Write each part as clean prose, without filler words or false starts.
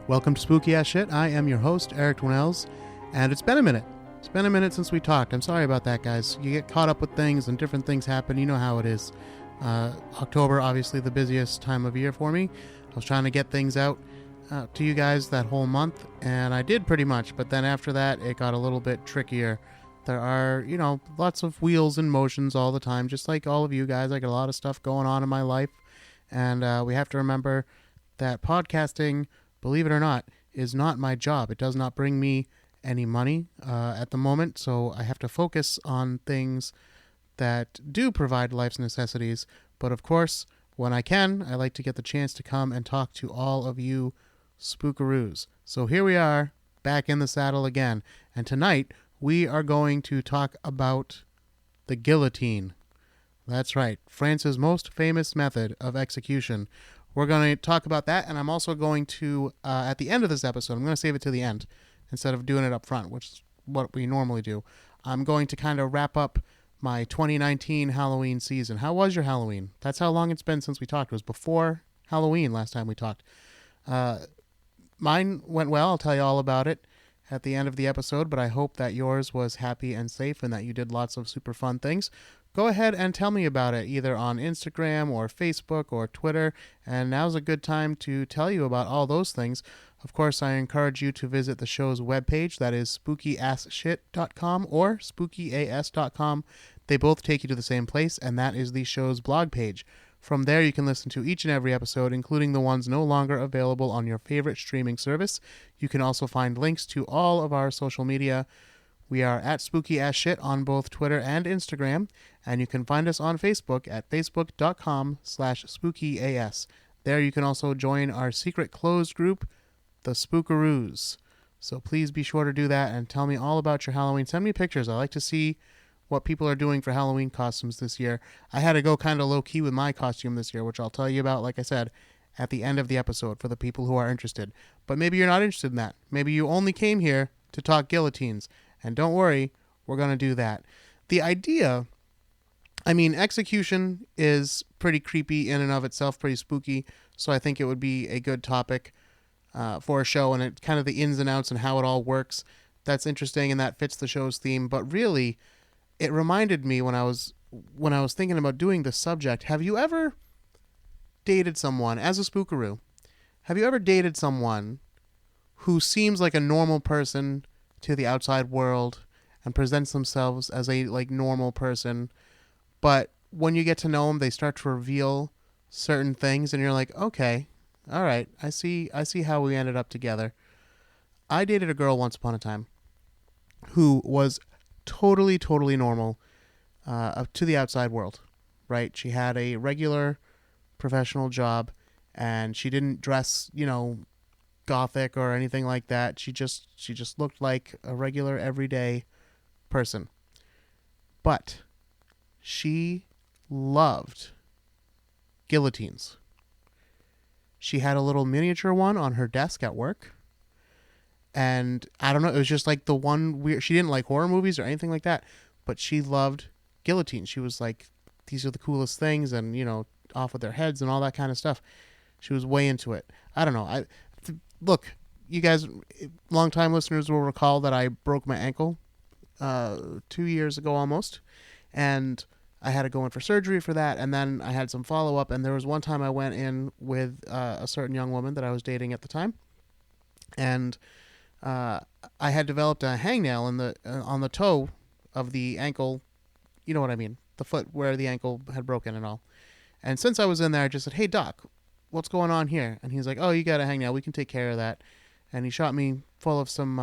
Welcome to Spooky Ass Shit. I am your host, Eric Dwinells, and it's been a minute. It's been a minute since we talked. I'm sorry about that, guys. You get caught up with things and different things happen. You know how it is. October, obviously the busiest time of year for me. I was trying to get things out to you guys that whole month, and I did pretty much, but then after that, it got a little bit trickier. There are, lots of wheels in motions all the time, just like all of you guys. I got a lot of stuff going on in my life, and we have to remember that podcasting, believe it or not, is not my job. It does not bring me any money at the moment, so I have to focus on things that do provide life's necessities. But of course, when I can, I like to get the chance to come and talk to all of you spookaroos. So here we are, back in the saddle again, and tonight we are going to talk about the guillotine. That's right, France's most famous method of execution. We're going to talk about that, and I'm also going to, at the end of this episode, I'm going to save it to the end instead of doing it up front, which is what we normally do. I'm going to kind of wrap up my 2019 Halloween season. How was your Halloween? That's how long it's been since we talked. It was before Halloween last time we talked. Mine went well. I'll tell you all about it at the end of the episode, but I hope that yours was happy and safe and that you did lots of super fun things. Go ahead and tell me about it, either on Instagram or Facebook or Twitter, and now's a good time to tell you about all those things. Of course, I encourage you to visit the show's webpage, that is spookyassshit.com or spookyas.com. They both take you to the same place, and that is the show's blog page. From there, you can listen to each and every episode, including the ones no longer available on your favorite streaming service. You can also find links to all of our social media. We are at Spooky Ass Shit on both Twitter and Instagram, and you can find us on Facebook at facebook.com/spookyas. There you can also join our secret closed group, the Spookaroos. So please be sure to do that and tell me all about your Halloween. Send me pictures. I like to see what people are doing for Halloween costumes this year. I had to go kind of low-key with my costume this year, which I'll tell you about, like I said, at the end of the episode for the people who are interested. But maybe you're not interested in that. Maybe you only came here to talk guillotines. And don't worry, we're going to do that. The idea, execution is pretty creepy in and of itself, pretty spooky. So I think it would be a good topic for a show, and it kind of the ins and outs and how it all works. That's interesting, and that fits the show's theme. But really, it reminded me when I was thinking about doing this subject. Have you ever dated someone as a spookaroo? Have you ever dated someone who seems like a normal person to the outside world and presents themselves as a normal person, but when you get to know them, they start to reveal certain things, and you're like, okay, all right, I see how we ended up together. I dated a girl once upon a time who was totally normal to the outside world, right? She had a regular professional job, and she didn't dress, gothic or anything like that. She just looked like a regular everyday person. But she loved guillotines. She had a little miniature one on her desk at work. And I don't know, it was just like the one weird. She didn't like horror movies or anything like that, but she loved guillotines. She was like, these are the coolest things, and off with their heads and all that kind of stuff. She was way into it. I don't know. Look, you guys, long-time listeners will recall that I broke my ankle 2 years ago almost, and I had to go in for surgery for that, and then I had some follow-up, and there was one time I went in with a certain young woman that I was dating at the time, and I had developed a hangnail on the toe of the ankle, you know what I mean, the foot where the ankle had broken and all. And since I was in there, I just said, hey, doc, what's going on here? And he's like, oh, you got a hangnail. We can take care of that. And he shot me full of some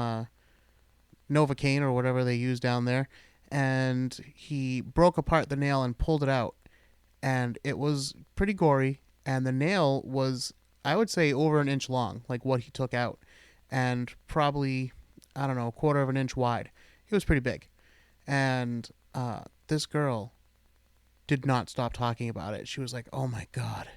Novocaine or whatever they use down there. And he broke apart the nail and pulled it out. And it was pretty gory. And the nail was, I would say, over an inch long, like what he took out. And probably, I don't know, a quarter of an inch wide. It was pretty big. And this girl did not stop talking about it. She was like, oh my God.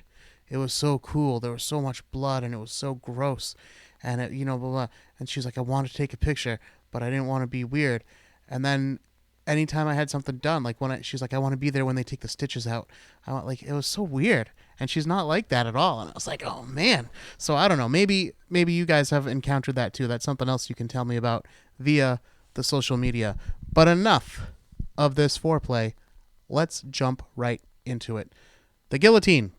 It was so cool. There was so much blood, and it was so gross. And, it, blah, blah. And she's like, I wanted to take a picture, but I didn't want to be weird. And then anytime I had something done, like she's like, I want to be there when they take the stitches out. It was so weird. and she's not like that at all. And I was like, oh man. So I don't know. Maybe you guys have encountered that too. That's something else you can tell me about via the social media. But enough of this foreplay. Let's jump right into it. The guillotine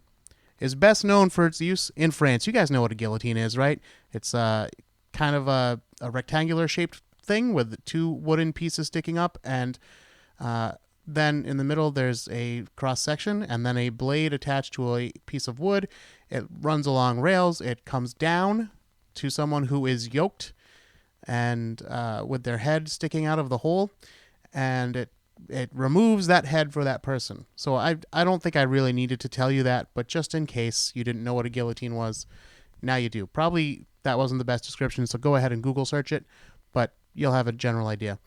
is best known for its use in France. You guys know what a guillotine is, right? It's kind of a rectangular shaped thing with two wooden pieces sticking up, and then in the middle there's a cross section and then a blade attached to a piece of wood. It runs along rails. It comes down to someone who is yoked and with their head sticking out of the hole, and it removes that head for that person. So I don't think I really needed to tell you that, but just in case you didn't know what a guillotine was, now you do. Probably that wasn't the best description, so go ahead and Google search it, but you'll have a general idea.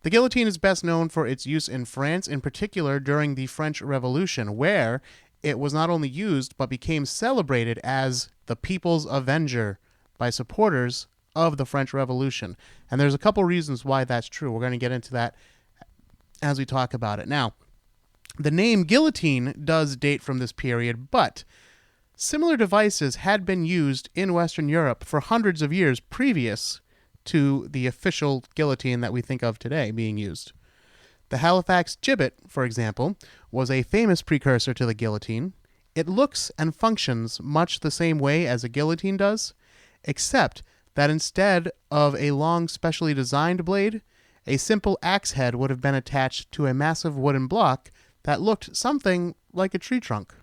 The guillotine is best known for its use in France, in particular during the French Revolution, where it was not only used but became celebrated as the People's Avenger by supporters of the French Revolution. And there's a couple reasons why that's true. We're going to get into that as we talk about it. Now, the name guillotine does date from this period, but similar devices had been used in Western Europe for hundreds of years previous to the official guillotine that we think of today being used. The Halifax gibbet, for example, was a famous precursor to the guillotine. It looks and functions much the same way as a guillotine does, except that instead of a long specially designed blade, a simple axe head would have been attached to a massive wooden block that looked something like a tree trunk.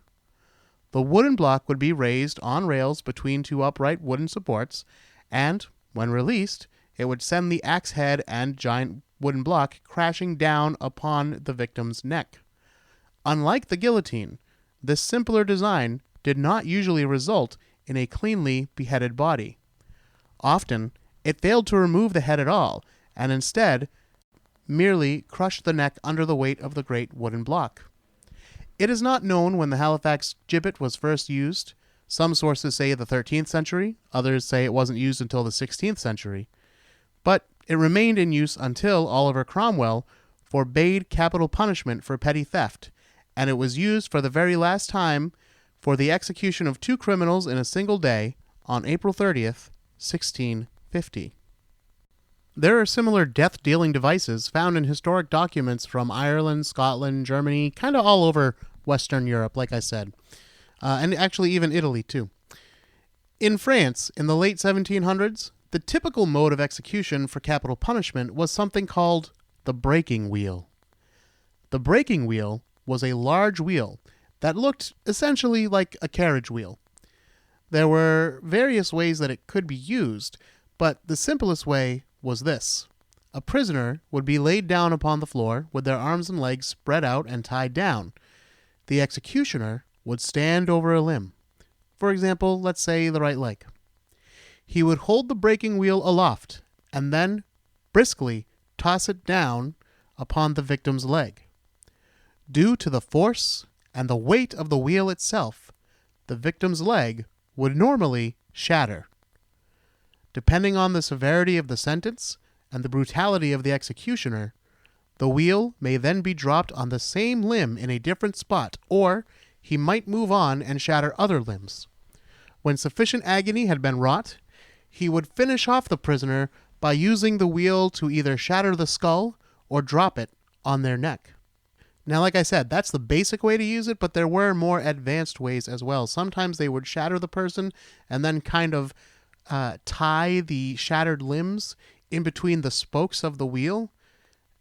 The wooden block would be raised on rails between two upright wooden supports, and, when released, it would send the axe head and giant wooden block crashing down upon the victim's neck. Unlike the guillotine, this simpler design did not usually result in a cleanly beheaded body. Often, it failed to remove the head at all, and instead merely crushed the neck under the weight of the great wooden block. It is not known when the Halifax gibbet was first used. Some sources say the 13th century, others say it wasn't used until the 16th century. But it remained in use until Oliver Cromwell forbade capital punishment for petty theft, and it was used for the very last time for the execution of two criminals in a single day on April 30th, 1650. There are similar death-dealing devices found in historic documents from Ireland, Scotland, Germany, kind of all over Western Europe, like I said, and actually even Italy, too. In France, in the late 1700s, the typical mode of execution for capital punishment was something called the breaking wheel. The breaking wheel was a large wheel that looked essentially like a carriage wheel. There were various ways that it could be used, but the simplest way was this. A prisoner would be laid down upon the floor with their arms and legs spread out and tied down. The executioner would stand over a limb. For example, let's say the right leg. He would hold the breaking wheel aloft and then briskly toss it down upon the victim's leg. Due to the force and the weight of the wheel itself, the victim's leg would normally shatter. Depending on the severity of the sentence and the brutality of the executioner, the wheel may then be dropped on the same limb in a different spot, or he might move on and shatter other limbs. When sufficient agony had been wrought, he would finish off the prisoner by using the wheel to either shatter the skull or drop it on their neck. Now, like I said, that's the basic way to use it, but there were more advanced ways as well. Sometimes they would shatter the person and then kind of tie the shattered limbs in between the spokes of the wheel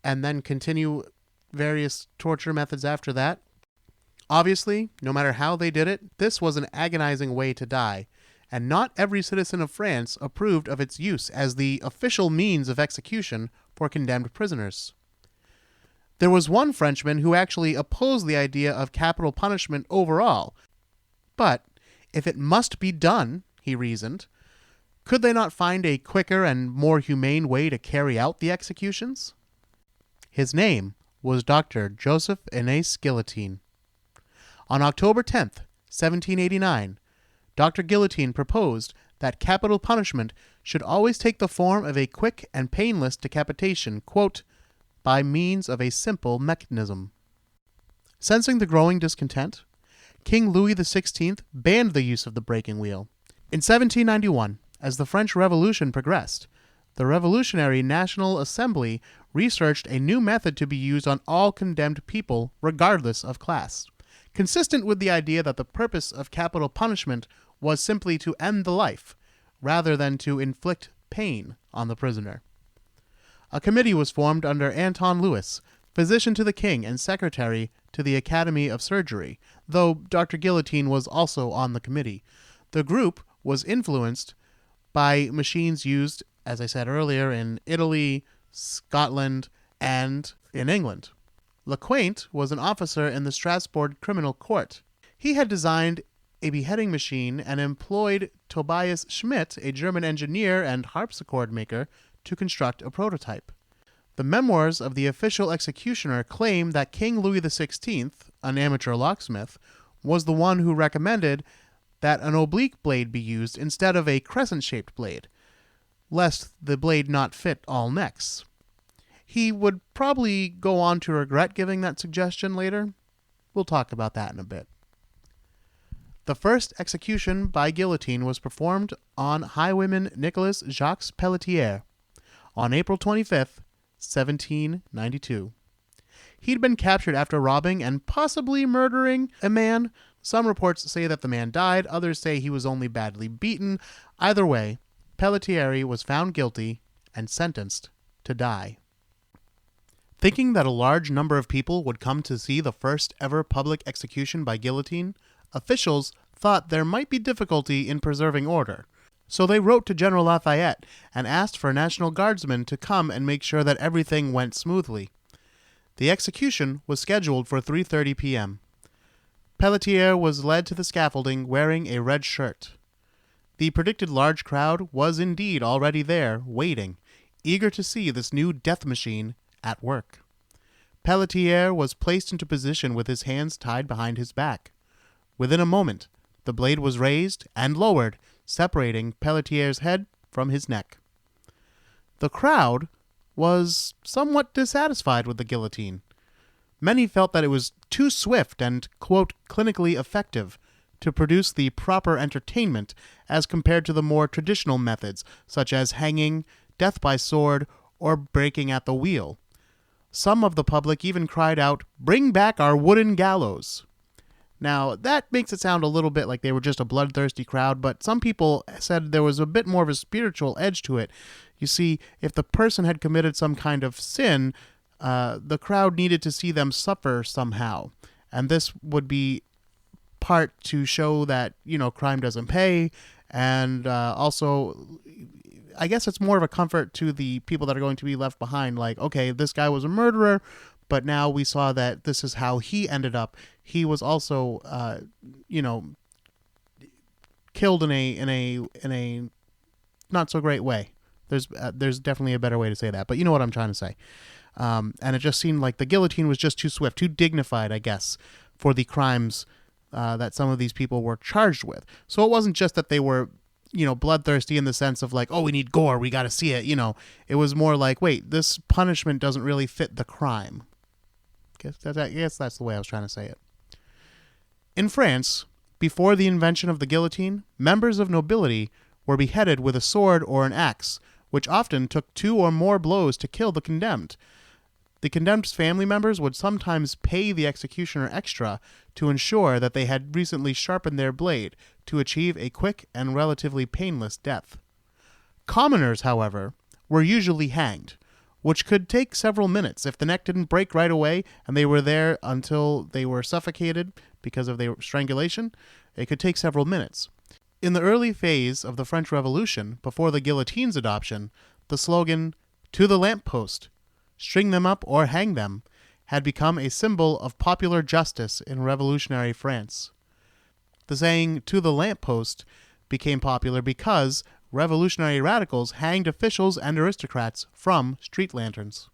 and then continue various torture methods after that. Obviously, no matter how they did it, this was an agonizing way to die, and not every citizen of France approved of its use as the official means of execution for condemned prisoners. There was one Frenchman who actually opposed the idea of capital punishment overall, but if it must be done, he reasoned, could they not find a quicker and more humane way to carry out the executions? His name was Dr. Joseph Inès Guillotine. On October 10th, 1789, Dr. Guillotine proposed that capital punishment should always take the form of a quick and painless decapitation, quote, by means of a simple mechanism. Sensing the growing discontent, King Louis XVI banned the use of the breaking wheel. In 1791, as the French Revolution progressed, the Revolutionary National Assembly researched a new method to be used on all condemned people, regardless of class, consistent with the idea that the purpose of capital punishment was simply to end the life, rather than to inflict pain on the prisoner. A committee was formed under Anton Lewis, physician to the king and secretary to the Academy of Surgery, though Dr. Guillotine was also on the committee. The group was influenced by machines used, as I said earlier, in Italy, Scotland, and in England. Lequaint was an officer in the Strasbourg Criminal Court. He had designed a beheading machine and employed Tobias Schmidt, a German engineer and harpsichord maker, to construct a prototype. The memoirs of the official executioner claim that King Louis XVI, an amateur locksmith, was the one who recommended that an oblique blade be used instead of a crescent-shaped blade, lest the blade not fit all necks. He would probably go on to regret giving that suggestion later. We'll talk about that in a bit. The first execution by guillotine was performed on highwayman Nicolas Jacques Pelletier on April 25th, 1792. He'd been captured after robbing and possibly murdering a man. Some reports say that the man died, others say he was only badly beaten. Either way, Pelletier was found guilty and sentenced to die. Thinking that a large number of people would come to see the first ever public execution by guillotine, officials thought there might be difficulty in preserving order. So they wrote to General Lafayette and asked for National Guardsmen to come and make sure that everything went smoothly. The execution was scheduled for 3:30 p.m. Pelletier was led to the scaffolding wearing a red shirt. The predicted large crowd was indeed already there, waiting, eager to see this new death machine at work. Pelletier was placed into position with his hands tied behind his back. Within a moment, the blade was raised and lowered, separating Pelletier's head from his neck. The crowd was somewhat dissatisfied with the guillotine. Many felt that it was too swift and, quote, clinically effective to produce the proper entertainment as compared to the more traditional methods, such as hanging, death by sword, or breaking at the wheel. Some of the public even cried out, "Bring back our wooden gallows." Now, that makes it sound a little bit like they were just a bloodthirsty crowd, but some people said there was a bit more of a spiritual edge to it. You see, if the person had committed some kind of sin, the crowd needed to see them suffer somehow. And this would be part to show that, crime doesn't pay, and also, I guess it's more of a comfort to the people that are going to be left behind, like, okay, this guy was a murderer, but now we saw that this is how he ended up. He was also, killed in a not so great way. There's definitely a better way to say that, but you know what I'm trying to say. And it just seemed like the guillotine was just too swift, too dignified, I guess, for the crimes that some of these people were charged with. So it wasn't just that they were, bloodthirsty in the sense of like, oh, we need gore, we got to see it. It was more like, wait, this punishment doesn't really fit the crime. I guess that's the way I was trying to say it. In France, before the invention of the guillotine, members of nobility were beheaded with a sword or an axe, which often took 2 or more blows to kill the condemned. The condemned's family members would sometimes pay the executioner extra to ensure that they had recently sharpened their blade to achieve a quick and relatively painless death. Commoners, however, were usually hanged, which could take several minutes. If the neck didn't break right away and they were there until they were suffocated because of their strangulation, it could take several minutes. In the early phase of the French Revolution, before the guillotine's adoption, the slogan, "To the lamppost, string them up or hang them," had become a symbol of popular justice in revolutionary France. The saying, "to the lamppost," became popular because revolutionary radicals hanged officials and aristocrats from street lanterns.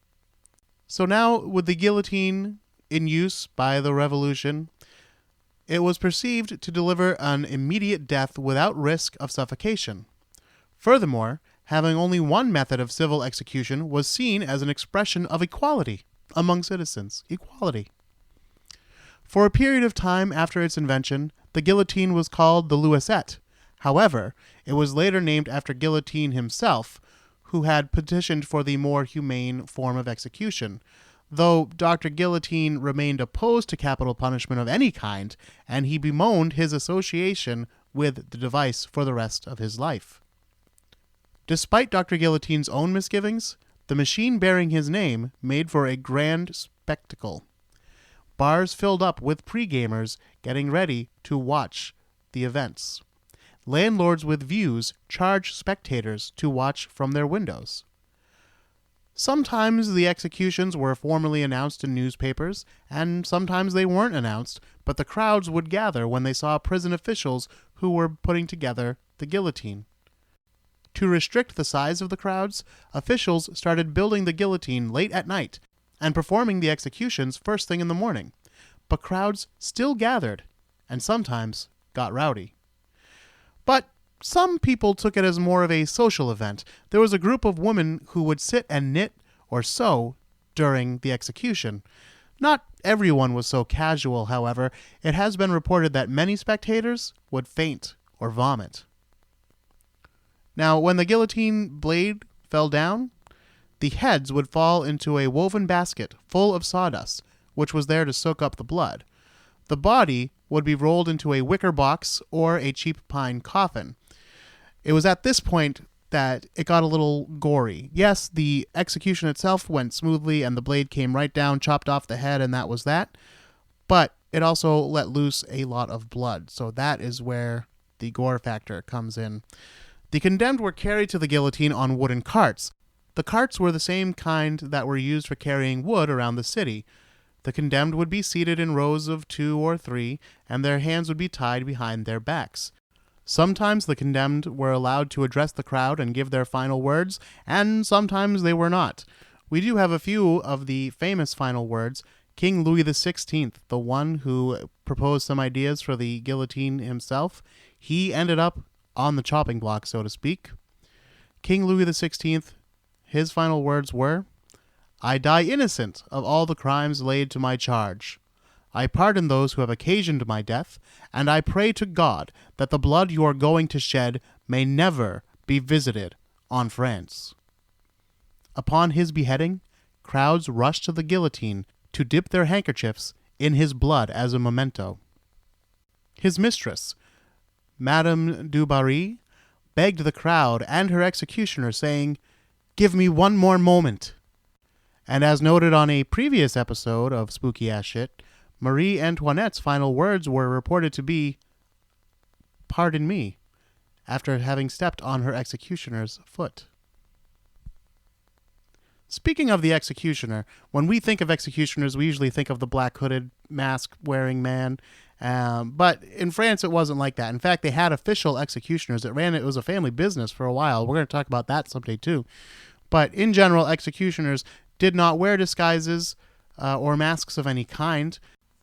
So now, with the guillotine in use by the revolution, it was perceived to deliver an immediate death without risk of suffocation. Furthermore, having only one method of civil execution was seen as an expression of equality among citizens. Equality. For a period of time after its invention, the guillotine was called the Louisette. However, it was later named after Guillotine himself, who had petitioned for the more humane form of execution, though Dr. Guillotine remained opposed to capital punishment of any kind, and he bemoaned his association with the device for the rest of his life. Despite Dr. Guillotine's own misgivings, the machine bearing his name made for a grand spectacle. Bars filled up with pre-gamers getting ready to watch the events. Landlords with views charged spectators to watch from their windows. Sometimes the executions were formally announced in newspapers, and sometimes they weren't announced, but the crowds would gather when they saw prison officials who were putting together the guillotine. To restrict the size of the crowds, officials started building the guillotine late at night and performing the executions first thing in the morning. But crowds still gathered and sometimes got rowdy. But some people took it as more of a social event. There was a group of women who would sit and knit or sew during the execution. Not everyone was so casual, however. It has been reported that many spectators would faint or vomit. Now, when the guillotine blade fell down, the heads would fall into a woven basket full of sawdust, which was there to soak up the blood. The body would be rolled into a wicker box or a cheap pine coffin. It was at this point that it got a little gory. Yes, the execution itself went smoothly and the blade came right down, chopped off the head, and that was that. But it also let loose a lot of blood, so that is where the gore factor comes in. The condemned were carried to the guillotine on wooden carts. The carts were the same kind that were used for carrying wood around the city. The condemned would be seated in rows of 2 or 3, and their hands would be tied behind their backs. Sometimes the condemned were allowed to address the crowd and give their final words, and sometimes they were not. We do have a few of the famous final words. King Louis XVI, the one who proposed some ideas for the guillotine himself, he ended up on the chopping block, so to speak. King Louis XVI, his final words were, "I die innocent of all the crimes laid to my charge. I pardon those who have occasioned my death, and I pray to God that the blood you are going to shed may never be visited on France." Upon his beheading, crowds rushed to the guillotine to dip their handkerchiefs in his blood as a memento. His mistress, Madame du Barry, begged the crowd and her executioner, saying, "Give me one more moment." And as noted on a previous episode of Spooky Ass Shit, Marie Antoinette's final words were reported to be, "Pardon me," after having stepped on her executioner's foot. Speaking of the executioner, when we think of executioners, we usually think of the black hooded, mask-wearing man. But in France, it wasn't like that. In fact, they had official executioners. It was a family business for a while. We're going to talk about that someday too. But in general, executioners did not wear disguises or masks of any kind.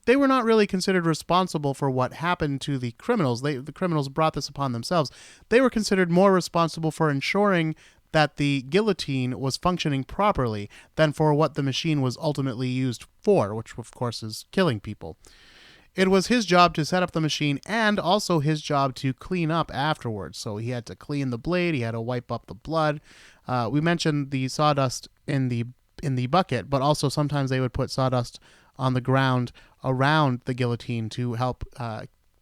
They were not really considered responsible for what happened to the criminals. The criminals brought this upon themselves. They were considered more responsible for ensuring that the guillotine was functioning properly than for what the machine was ultimately used for, which of course is killing people. It was his job to set up the machine and also his job to clean up afterwards. So he had to clean the blade, he had to wipe up the blood. We mentioned the sawdust in the bucket, but also sometimes they would put sawdust on the ground around the guillotine to help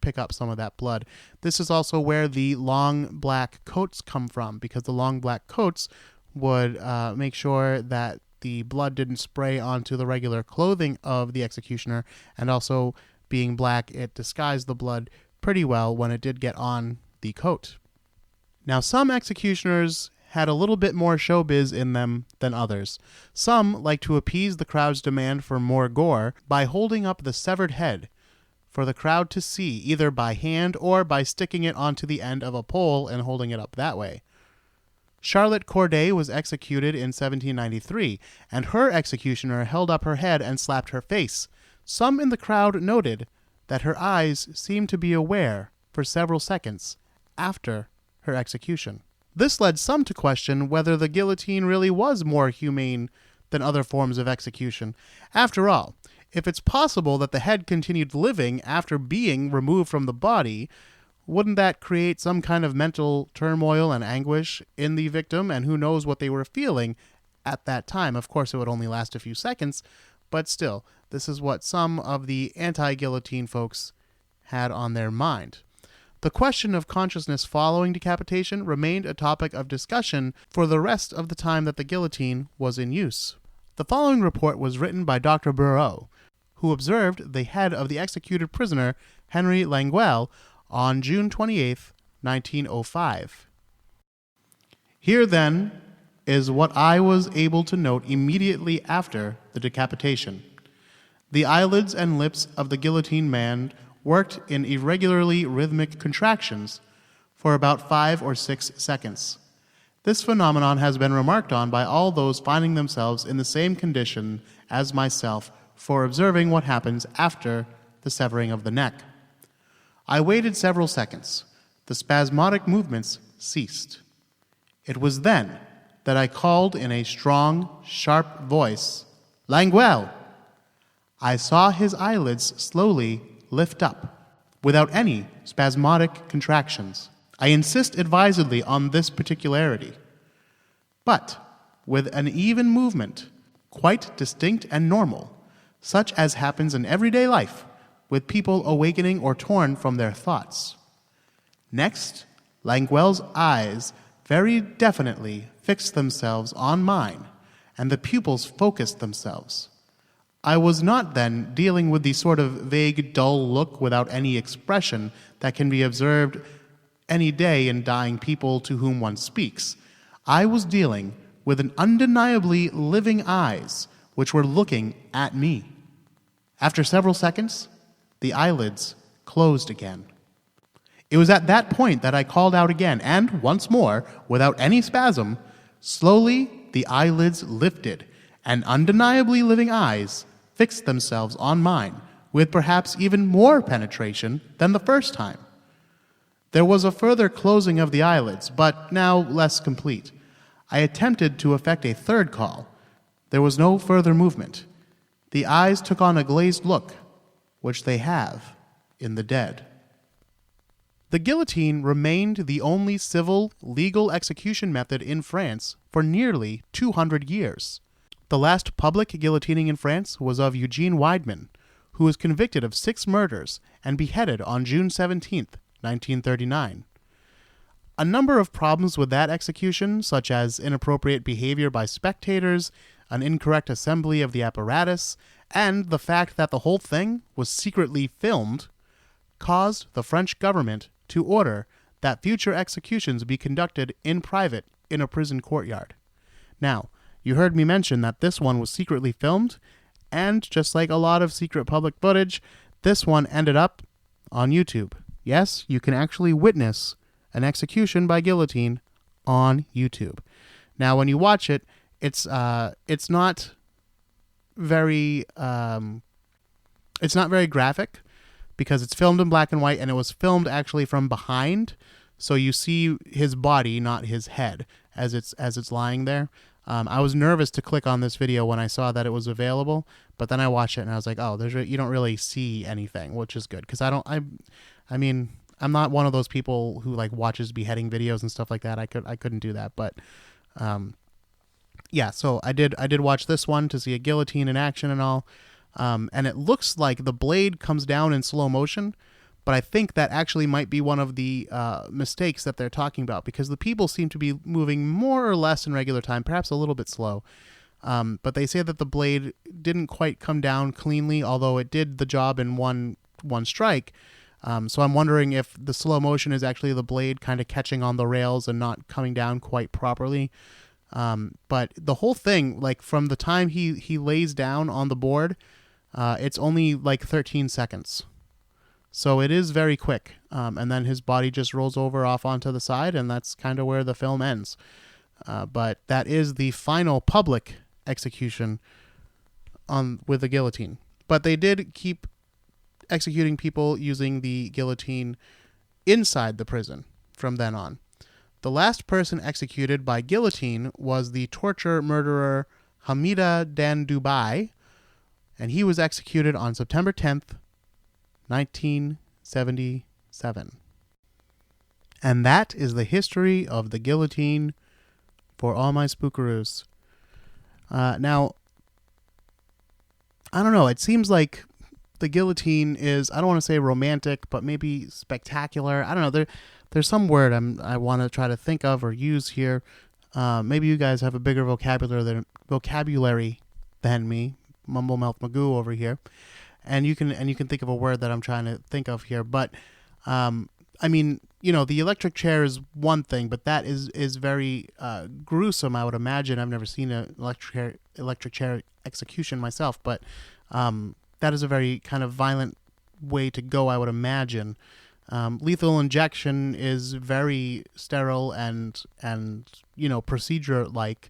pick up some of that blood. This is also where the long black coats come from, because the long black coats would make sure that the blood didn't spray onto the regular clothing of the executioner, and also being black, it disguised the blood pretty well when it did get on the coat. Now, some executioners had a little bit more showbiz in them than others. Some like to appease the crowd's demand for more gore by holding up the severed head for the crowd to see, either by hand or by sticking it onto the end of a pole and holding it up that way. Charlotte Corday was executed in 1793, and her executioner held up her head and slapped her face. Some in the crowd noted that her eyes seemed to be aware for several seconds after her execution. This led some to question whether the guillotine really was more humane than other forms of execution. After all, If it's possible that the head continued living after being removed from the body, wouldn't that create some kind of mental turmoil and anguish in the victim? And who knows what they were feeling at that time? Of course, it would only last a few seconds, but still, this is what some of the anti-guillotine folks had on their mind. The question of consciousness following decapitation remained a topic of discussion for the rest of the time that the guillotine was in use. The following report was written by Dr. Bureau, who observed the head of the executed prisoner, Henry Languel, on June 28, 1905. Here, then, is what I was able to note immediately after the decapitation. The eyelids and lips of the guillotine man worked in irregularly rhythmic contractions for about 5 or 6 seconds. This phenomenon has been remarked on by all those finding themselves in the same condition as myself for observing what happens after the severing of the neck. I waited several seconds. The spasmodic movements ceased. It was then that I called in a strong, sharp voice, "Languel!" I saw his eyelids slowly lift up, without any spasmodic contractions. I insist advisedly on this particularity. But with an even movement, quite distinct and normal, such as happens in everyday life, with people awakening or torn from their thoughts. Next, Languel's eyes very definitely fixed themselves on mine, and the pupils focused themselves. I was not then dealing with the sort of vague, dull look without any expression that can be observed any day in dying people to whom one speaks. I was dealing with an undeniably living eyes which were looking at me. After several seconds, the eyelids closed again. It was at that point that I called out again, and once more, without any spasm, slowly the eyelids lifted, and undeniably living eyes fixed themselves on mine, with perhaps even more penetration than the first time. There was a further closing of the eyelids, but now less complete. I attempted to effect a third call. There was no further movement. The eyes took on a glazed look, which they have in the dead. The guillotine remained the only civil, legal execution method in France for nearly 200 years. The last public guillotining in France was of Eugene Weidmann, who was convicted of 6 murders and beheaded on June 17, 1939. A number of problems with that execution, such as inappropriate behavior by spectators, an incorrect assembly of the apparatus, and the fact that the whole thing was secretly filmed, caused the French government to order that future executions be conducted in private in a prison courtyard. Now, you heard me mention that this one was secretly filmed, and just like a lot of secret public footage, this one ended up on YouTube. Yes, you can actually witness an execution by guillotine on YouTube. Now, when you watch it, it's not very graphic because it's filmed in black and white, and it was filmed actually from behind, so you see his body, not his head, as it's lying there. I was nervous to click on this video when I saw that it was available, but then I watched it and I was like, oh, you don't really see anything, which is good because I'm not one of those people who like watches beheading videos and stuff like that. I couldn't do that, but yeah. So I did watch this one to see a guillotine in action and all, and it looks like the blade comes down in slow motion. But I think that actually might be one of the mistakes that they're talking about because the people seem to be moving more or less in regular time, perhaps a little bit slow. But they say that the blade didn't quite come down cleanly, although it did the job in one strike. So I'm wondering if the slow motion is actually the blade kind of catching on the rails and not coming down quite properly. But the whole thing, like from the time he lays down on the board, it's only like 13 seconds. So it is very quick, and then his body just rolls over off onto the side, and that's kind of where the film ends. But that is the final public execution with the guillotine. But they did keep executing people using the guillotine inside the prison from then on. The last person executed by guillotine was the torture murderer Hamida Dan Dubai, and he was executed on September 10th, 1977. And that is the history of the guillotine for all my spookaroos. Now, I don't know. It seems like the guillotine is, I don't want to say romantic, but maybe spectacular. I don't know. There's some word I want to try to think of or use here. Maybe you guys have a bigger vocabulary than me. Mumble mouth Magoo over here, and you can think of a word that I'm trying to think of here. But I mean, you know, the electric chair is one thing, but that is very gruesome, I would imagine. I've never seen an electric chair execution myself, but that is a very kind of violent way to go, I would imagine. Lethal injection is very sterile and you know, procedure-like.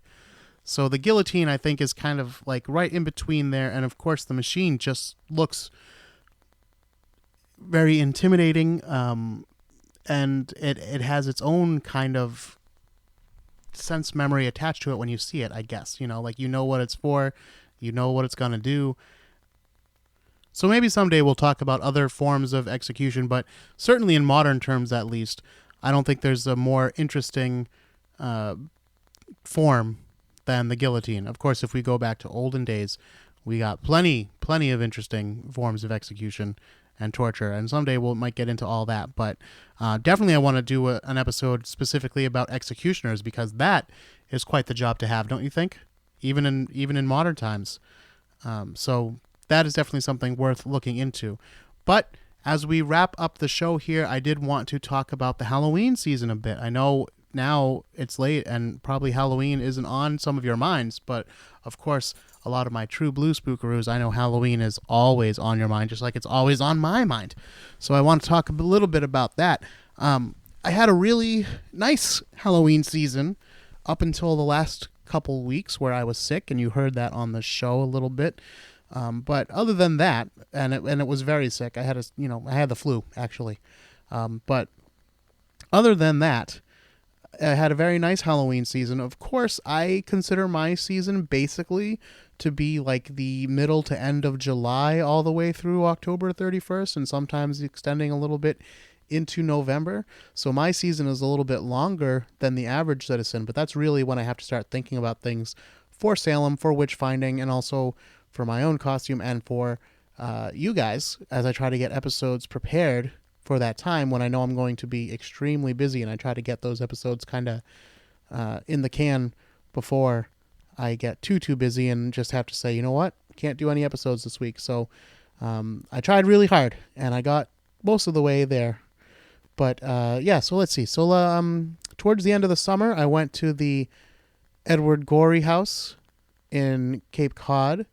So the guillotine, I think, is kind of like right in between there, and of course the machine just looks very intimidating, and it has its own kind of sense memory attached to it when you see it, I guess. You know, like, you know what it's for, you know what it's going to do. So maybe someday we'll talk about other forms of execution, but certainly in modern terms at least, I don't think there's a more interesting form than the guillotine. Of course, if we go back to olden days, we got plenty of interesting forms of execution and torture, and someday we might get into all that. But definitely I want to do an episode specifically about executioners, because that is quite the job to have, don't you think? Even in modern times. So that is definitely something worth looking into. But as we wrap up the show here, I did want to talk about the Halloween season a bit. I know now it's late and probably Halloween isn't on some of your minds, but of course, a lot of my true blue spookaroos, I know Halloween is always on your mind, just like it's always on my mind. So I want to talk a little bit about that. I had a really nice Halloween season up until the last couple weeks where I was sick, and you heard that on the show a little bit. But other than that, and it was very sick. I had the flu actually. But other than that, I had a very nice Halloween season. Of course, I consider my season basically to be like the middle to end of July all the way through October 31st, and sometimes extending a little bit into November. So my season is a little bit longer than the average citizen, but that's really when I have to start thinking about things for Salem, for witch finding, and also for my own costume, and for you guys, as I try to get episodes prepared for that time when I know I'm going to be extremely busy, and I try to get those episodes kind of in the can before I get too busy and just have to say, you know what, can't do any episodes this week. So I tried really hard, and I got most of the way there. But yeah, so let's see. So towards the end of the summer, I went to the Edward Gorey house in Cape Cod,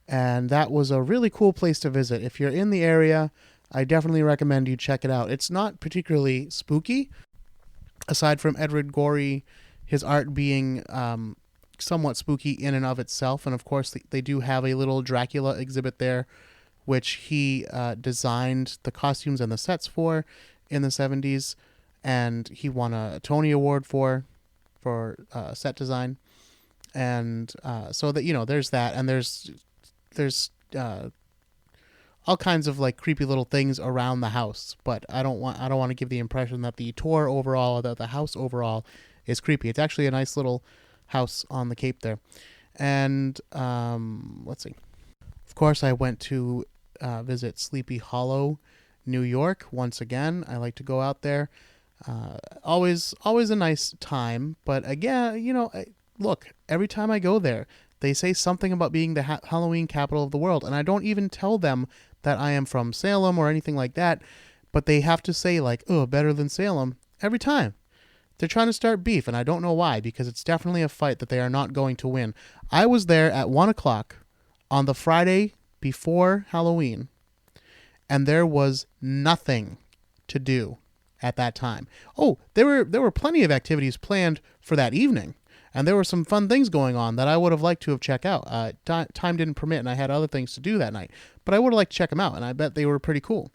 and that was a really cool place to visit. If you're in the area, I definitely recommend you check it out. It's not particularly spooky, aside from Edward Gorey, his art being somewhat spooky in and of itself. And of course, they do have a little Dracula exhibit there, which he designed the costumes and the sets for in the 70s. And he won a Tony Award for set design. And so that, you know, there's that. And there's all kinds of like creepy little things around the house, but I don't want to give the impression that the tour overall, that the house overall is creepy. It's actually a nice little house on the Cape there. And let's see. Of course, I went to visit Sleepy Hollow, New York. Once again, I like to go out there. Always a nice time. But again, you know, look, every time I go there, they say something about being the Halloween capital of the world, and I don't even tell them that I am from Salem or anything like that, but they have to say like, oh, better than Salem every time. They're trying to start beef, and I don't know why, because it's definitely a fight that they are not going to win. I was there at 1 o'clock on the Friday before Halloween, and there was nothing to do at that time. Oh, there were plenty of activities planned for that evening, and there were some fun things going on that I would have liked to have checked out. Time didn't permit, and I had other things to do that night. But I would have liked to check them out, and I bet they were pretty cool.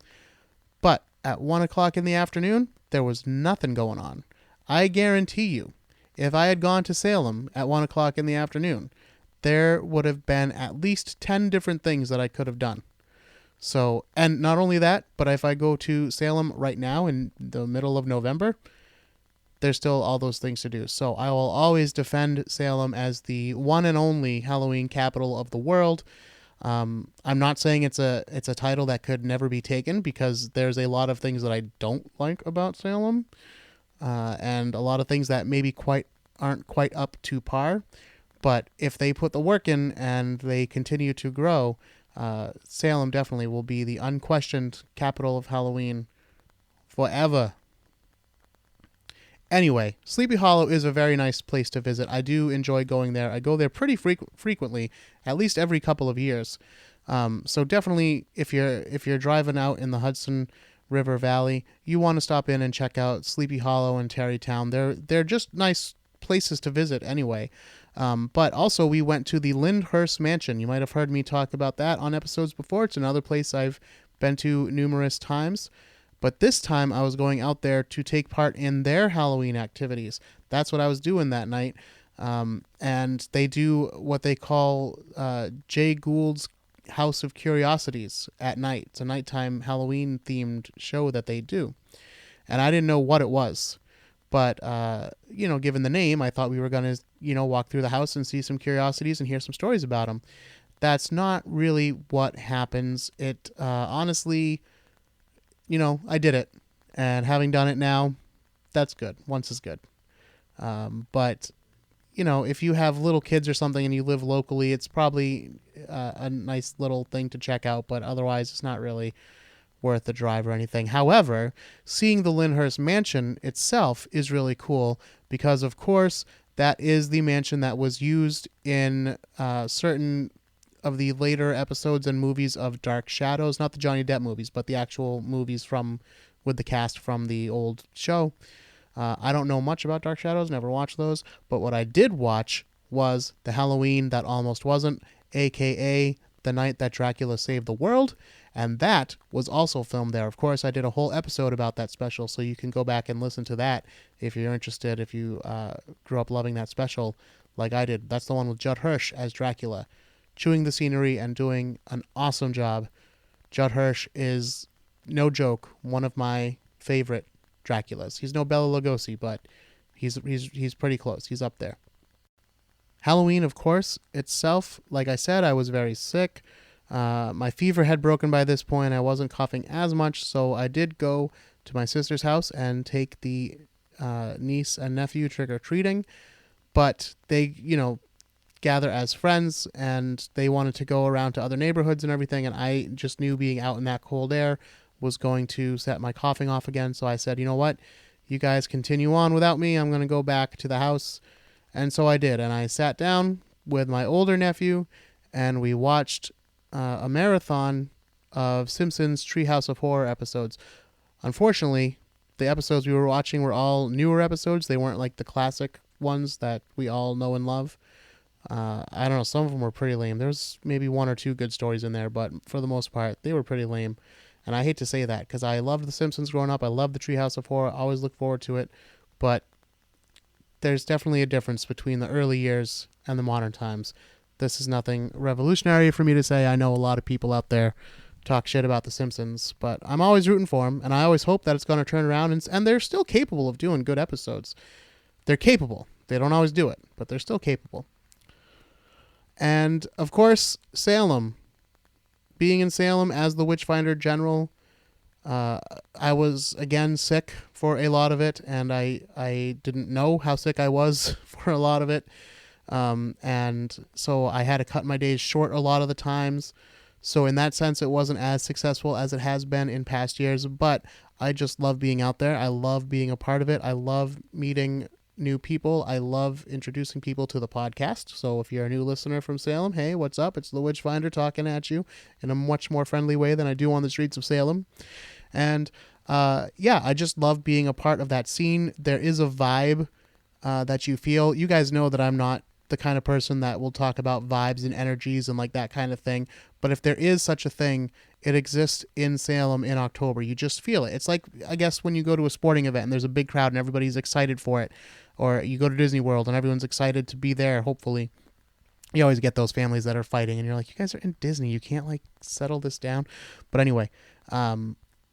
But at 1 o'clock in the afternoon, there was nothing going on. I guarantee you, if I had gone to Salem at 1 o'clock in the afternoon, there would have been at least 10 different things that I could have done. So, and not only that, but if I go to Salem right now in the middle of November, there's still all those things to do. So I will always defend Salem as the one and only Halloween capital of the world. I'm not saying it's a title that could never be taken, because there's a lot of things that I don't like about Salem, and a lot of things that maybe aren't quite up to par. But if they put the work in and they continue to grow, Salem definitely will be the unquestioned capital of Halloween forever. Anyway, Sleepy Hollow is a very nice place to visit. I do enjoy going there. I go there pretty frequently, at least every couple of years. So definitely, if you're driving out in the Hudson River Valley, you want to stop in and check out Sleepy Hollow and Tarrytown. They're just nice places to visit anyway. But also, we went to the Lyndhurst Mansion. You might have heard me talk about that on episodes before. It's another place I've been to numerous times. But this time I was going out there to take part in their Halloween activities. That's what I was doing that night. And they do what they call Jay Gould's House of Curiosities at night. It's a nighttime Halloween-themed show that they do. And I didn't know what it was. But, given the name, I thought we were going to, walk through the house and see some curiosities and hear some stories about them. That's not really what happens. It, honestly... I did it, and having done it now, that's good. Once is good. But, if you have little kids or something and you live locally, it's probably a nice little thing to check out, but otherwise it's not really worth the drive or anything. However, seeing the Lyndhurst Mansion itself is really cool because, of course, that is the mansion that was used in certain of the later episodes and movies of Dark Shadows, not the Johnny Depp movies, but the actual movies with the cast from the old show. I don't know much about Dark Shadows, never watched those, but what I did watch was the Halloween That Almost Wasn't, aka The Night That Dracula Saved the World, and that was also filmed there. Of course, I did a whole episode about that special, so you can go back and listen to that if you're interested, if you grew up loving that special like I did. That's the one with Judd Hirsch as Dracula, chewing the scenery and doing an awesome job. Judd Hirsch is, no joke, one of my favorite Draculas. He's no Bela Lugosi, but he's pretty close. He's up there. Halloween, of course, itself, like I said, I was very sick. My fever had broken by this point. I wasn't coughing as much, so I did go to my sister's house and take the niece and nephew trick-or-treating. But they, gather as friends, and they wanted to go around to other neighborhoods and everything, and I just knew being out in that cold air was going to set my coughing off again, so I said, you know what, you guys continue on without me, I'm going to go back to the house. And so I did, and I sat down with my older nephew, and we watched a marathon of Simpsons Treehouse of Horror episodes. Unfortunately, the episodes we were watching were all newer episodes. They weren't like the classic ones that we all know and love. I don't know, some of them were pretty lame. There's maybe one or two good stories in there, but for the most part, they were pretty lame. And I hate to say that, because I loved The Simpsons growing up. I loved the Treehouse of Horror. I always look forward to it. But there's definitely a difference between the early years and the modern times. This is nothing revolutionary for me to say. I know a lot of people out there talk shit about The Simpsons, but I'm always rooting for them, and I always hope that it's going to turn around, and they're still capable of doing good episodes. They're capable. They don't always do it, but they're still capable. And, of course, Salem. Being in Salem as the Witchfinder General, I was, again, sick for a lot of it, and I didn't know how sick I was for a lot of it. And so I had to cut my days short a lot of the times. So in that sense, it wasn't as successful as it has been in past years, but I just love being out there. I love being a part of it. I love meeting new people. I love introducing people to the podcast. So if you're a new listener from Salem, hey, what's up? It's the Witchfinder talking at you in a much more friendly way than I do on the streets of Salem. And I just love being a part of that scene. There is a vibe that you feel. You guys know that I'm not the kind of person that will talk about vibes and energies and like that kind of thing. But if there is such a thing, it exists in Salem in October. You just feel it. It's like, I guess, when you go to a sporting event and there's a big crowd and everybody's excited for it. Or you go to Disney World and everyone's excited to be there, hopefully. You always get those families that are fighting, and you're like, you guys are in Disney, you can't like settle this down. But anyway,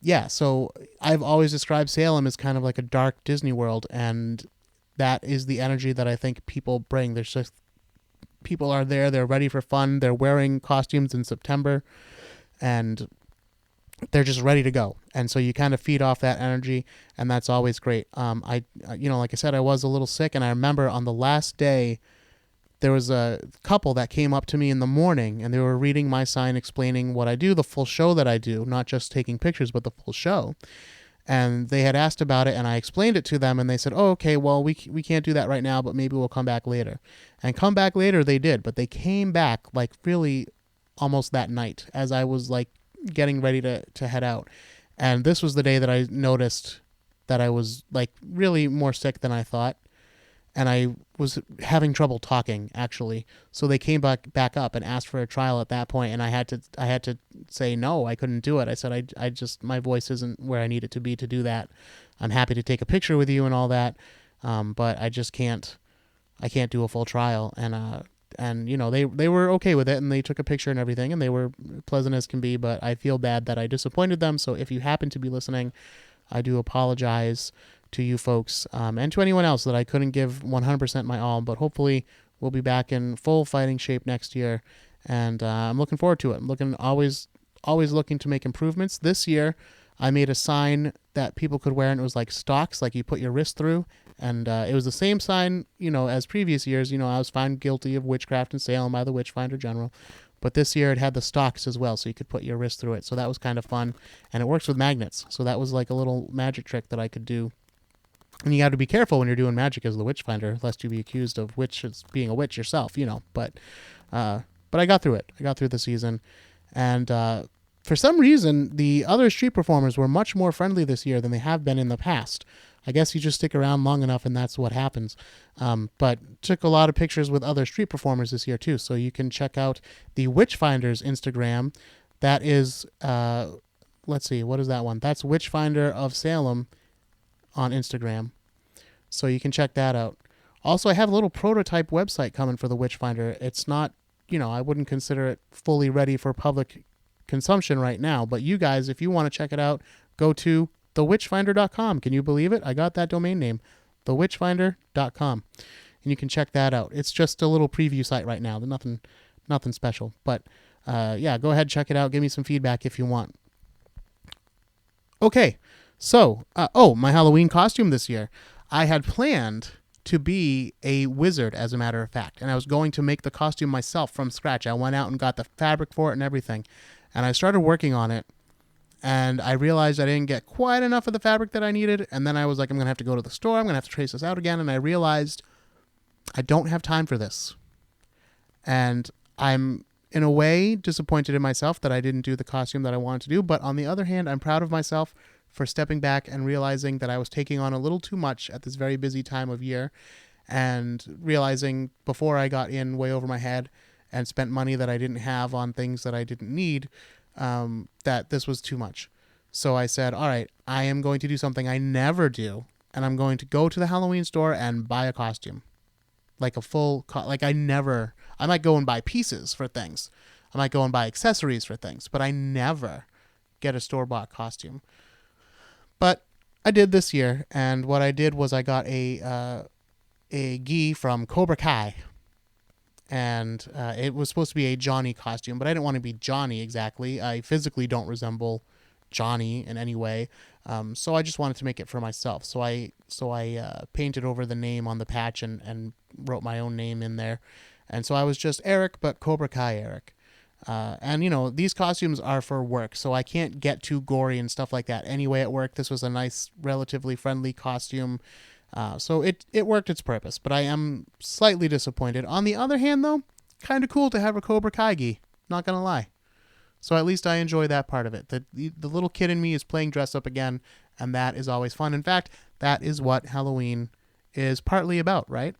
yeah. So I've always described Salem as kind of like a dark Disney World, and that is the energy that I think people bring. There's just people are there, they're ready for fun, they're wearing costumes in September, and they're just ready to go. And so you kind of feed off that energy, and that's always great. Like I said, I was a little sick, and I remember on the last day, there was a couple that came up to me in the morning, and they were reading my sign explaining what I do, the full show that I do, not just taking pictures, but the full show. And they had asked about it, and I explained it to them, and they said, oh, okay, well, we can't do that right now, but maybe we'll come back later. And come back later they did, but they came back like really almost that night as I was like getting ready to head out. And this was the day that I noticed that I was like really more sick than I thought, and I was having trouble talking actually. So they came back up and asked for a trial at that point, and I had to say no, I couldn't do it. I said I just my voice isn't where I need it to be to do that. I'm happy to take a picture with you and all that, but I just can't. I can't do a full trial. And they were okay with it, and they took a picture and everything, and they were pleasant as can be. But I feel bad that I disappointed them. So if you happen to be listening, I do apologize to you folks, and to anyone else that I couldn't give 100% my all, but hopefully we'll be back in full fighting shape next year, and I'm looking forward to it. I'm always looking to make improvements. This year I made a sign that people could wear, and it was like stocks, like you put your wrist through, and it was the same sign, as previous years. I was found guilty of witchcraft in Salem by the Witchfinder General, but this year it had the stocks as well, so you could put your wrist through it. So that was kind of fun, and it works with magnets, so that was like a little magic trick that I could do. And you got to be careful when you're doing magic as the Witchfinder, lest you be accused of being a witch yourself, But I got through it. I got through the season, and for some reason, the other street performers were much more friendly this year than they have been in the past. I guess you just stick around long enough, and that's what happens. But took a lot of pictures with other street performers this year too, so you can check out the Witchfinder's Instagram. That is, let's see, what is that one? That's Witchfinder of Salem on Instagram, so you can check that out. Also, I have a little prototype website coming for the Witchfinder. It's not, I wouldn't consider it fully ready for public consumption right now, but you guys, if you want to check it out, go to thewitchfinder.com. Can you believe it? I got that domain name, thewitchfinder.com, and you can check that out. It's just a little preview site right now. Nothing special, but yeah, go ahead, check it out. Give me some feedback if you want. Okay. So, my Halloween costume this year. I had planned to be a wizard, as a matter of fact, and I was going to make the costume myself from scratch. I went out and got the fabric for it and everything, and I started working on it, and I realized I didn't get quite enough of the fabric that I needed, and then I was like, I'm going to have to go to the store, I'm going to have to trace this out again, and I realized I don't have time for this. And I'm, in a way, disappointed in myself that I didn't do the costume that I wanted to do, but on the other hand, I'm proud of myself for stepping back and realizing that I was taking on a little too much at this very busy time of year, and realizing before I got in way over my head and spent money that I didn't have on things that I didn't need, that this was too much. So I said, all right, I am going to do something I never do, and I'm going to go to the Halloween store and buy a costume. Like a full, I might go and buy pieces for things. I might go and buy accessories for things, but I never get a store-bought costume. But I did this year, and what I did was I got a gi from Cobra Kai, and it was supposed to be a Johnny costume, but I didn't want to be Johnny exactly. I physically don't resemble Johnny in any way, so I just wanted to make it for myself. So I painted over the name on the patch and wrote my own name in there, and so I was just Eric, but Cobra Kai Eric. And these costumes are for work, so I can't get too gory and stuff like that anyway at work. This was a nice, relatively friendly costume, so it worked its purpose, but I am slightly disappointed. On the other hand, though, kind of cool to have a Cobra Kai gi, not gonna lie. So at least I enjoy that part of it. The little kid in me is playing dress up again, and that is always fun. In fact, that is what Halloween is partly about, right?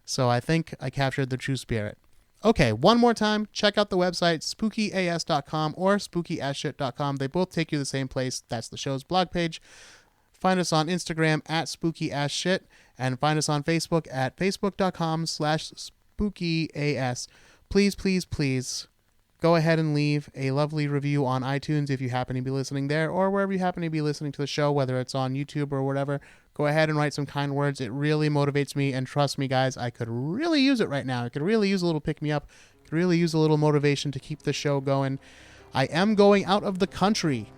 So I think I captured the true spirit. Okay, one more time, check out the website, spookyas.com or spookyasshit.com. They both take you to the same place. That's the show's blog page. Find us on Instagram at spookyasshit, and find us on Facebook at facebook.com/spookyas. please, please, please go ahead and leave a lovely review on iTunes if you happen to be listening there, or wherever you happen to be listening to the show, whether it's on YouTube or whatever. Go ahead and write some kind words. It really motivates me, and trust me, guys, I could really use it right now. I could really use a little pick-me-up. I could really use a little motivation to keep the show going. I am going out of the country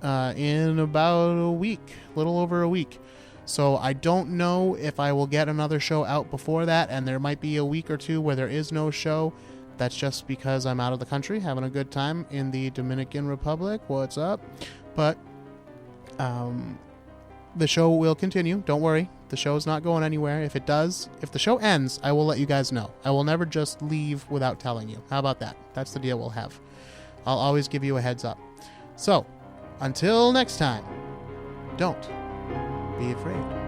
in about a week, a little over a week. So I don't know if I will get another show out before that, and there might be a week or two where there is no show. That's just because I'm out of the country, having a good time in the Dominican Republic. What's up? But the show will continue. Don't worry. The show's not going anywhere. If it does, if the show ends, I will let you guys know. I will never just leave without telling you. How about that? That's the deal we'll have. I'll always give you a heads up. So, until next time, don't be afraid.